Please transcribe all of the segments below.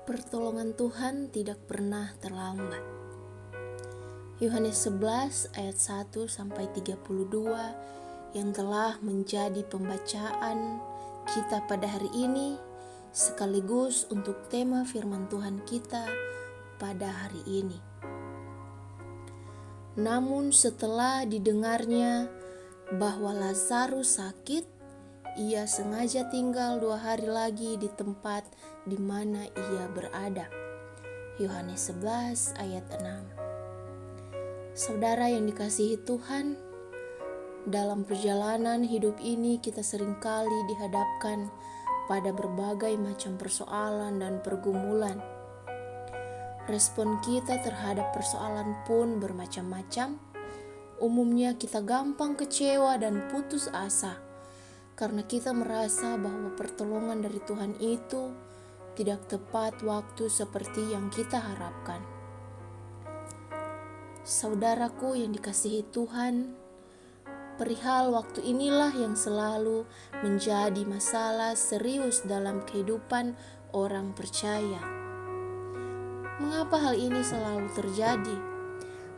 Pertolongan Tuhan tidak pernah terlambat. Yohanes 11 ayat 1 sampai 32 yang telah menjadi pembacaan kita pada hari ini sekaligus untuk tema firman Tuhan kita pada hari ini. Namun setelah didengarnya bahwa Lazarus sakit, ia sengaja tinggal 2 hari lagi di tempat di mana ia berada. Yohanes 11 ayat 6. Saudara yang dikasihi Tuhan, dalam perjalanan hidup ini kita seringkali dihadapkan pada berbagai macam persoalan dan pergumulan. Respon kita terhadap persoalan pun bermacam-macam. Umumnya kita gampang kecewa dan putus asa karena kita merasa bahwa pertolongan dari Tuhan itu tidak tepat waktu seperti yang kita harapkan. Saudaraku yang dikasihi Tuhan, perihal waktu inilah yang selalu menjadi masalah serius dalam kehidupan orang percaya. Mengapa hal ini selalu terjadi?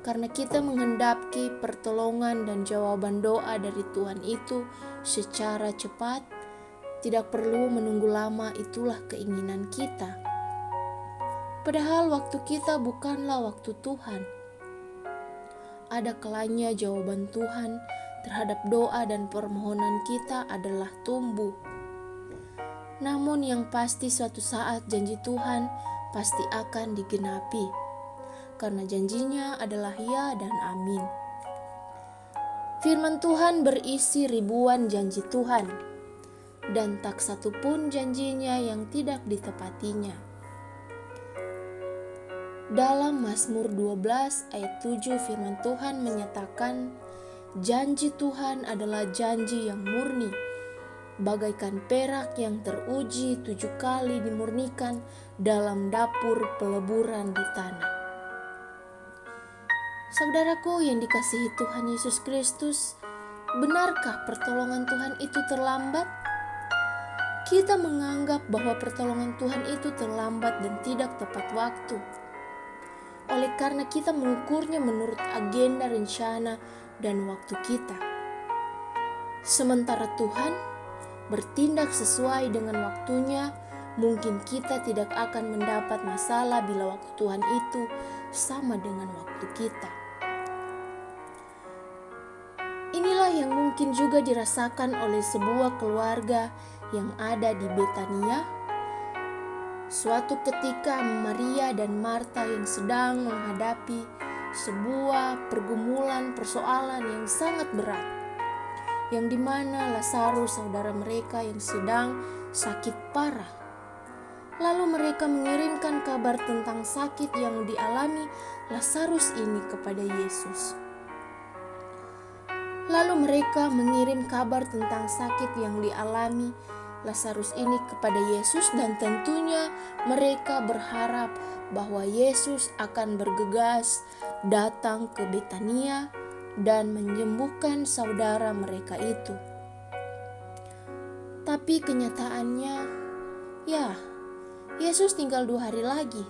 Karena kita menghendaki pertolongan dan jawaban doa dari Tuhan itu secara cepat, tidak perlu menunggu lama, itulah keinginan kita. Padahal waktu kita bukanlah waktu Tuhan. Ada kalanya jawaban Tuhan terhadap doa dan permohonan kita adalah tumbuh. Namun yang pasti suatu saat janji Tuhan pasti akan digenapi. Karena janjinya adalah ya dan amin. Firman Tuhan berisi ribuan janji Tuhan, dan tak satu pun janjinya yang tidak ditepatinya. Dalam Mazmur 12 ayat 7 firman Tuhan menyatakan, janji Tuhan adalah janji yang murni, bagaikan perak yang teruji 7 kali dimurnikan dalam dapur peleburan di tanah. Saudaraku yang dikasihi Tuhan Yesus Kristus, benarkah pertolongan Tuhan itu terlambat? Kita menganggap bahwa pertolongan Tuhan itu terlambat dan tidak tepat waktu. Oleh karena kita mengukurnya menurut agenda, rencana, dan waktu kita. Sementara Tuhan bertindak sesuai dengan waktunya, mungkin kita tidak akan mendapat masalah bila waktu Tuhan itu sama dengan waktu kita. Inilah yang mungkin juga dirasakan oleh sebuah keluarga yang ada di Betania. Suatu ketika Maria dan Marta yang sedang menghadapi sebuah pergumulan persoalan yang sangat berat, yang dimana Lazarus saudara mereka yang sedang sakit parah. Lalu mereka mengirimkan kabar tentang sakit yang dialami Lazarus ini kepada Yesus. Lalu mereka mengirim kabar tentang sakit yang dialami Lazarus ini kepada Yesus, dan tentunya mereka berharap bahwa Yesus akan bergegas datang ke Betania dan menyembuhkan saudara mereka itu. Tapi kenyataannya, Yesus tinggal 2 hari lagi.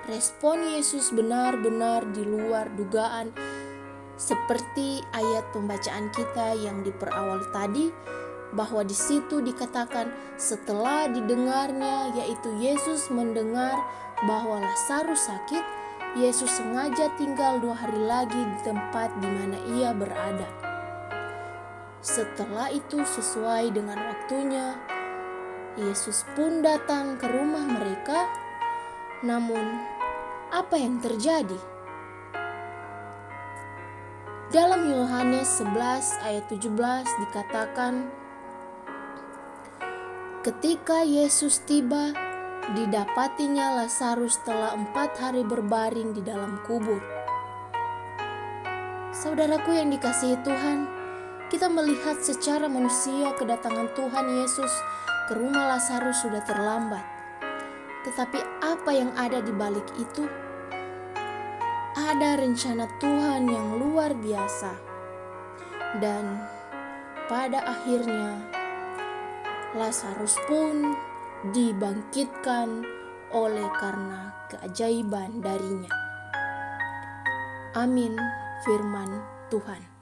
Respon Yesus benar-benar di luar dugaan, seperti ayat pembacaan kita yang diperawal tadi, bahwa di situ dikatakan setelah didengarnya, yaitu Yesus mendengar bahwa Lazarus sakit, Yesus sengaja tinggal 2 hari lagi di tempat di mana ia berada. Setelah itu sesuai dengan waktunya, Yesus pun datang ke rumah mereka. Namun, apa yang terjadi? Dalam Yohanes 11 ayat 17 dikatakan, ketika Yesus tiba, didapatinya Lazarus telah 4 hari berbaring di dalam kubur. Saudaraku yang dikasihi Tuhan, kita melihat secara manusia kedatangan Tuhan Yesus ke rumah Lazarus sudah terlambat. Tetapi apa yang ada di balik itu? Ada rencana Tuhan yang luar biasa. Dan pada akhirnya Lazarus pun dibangkitkan oleh karena keajaiban darinya. Amin, firman Tuhan.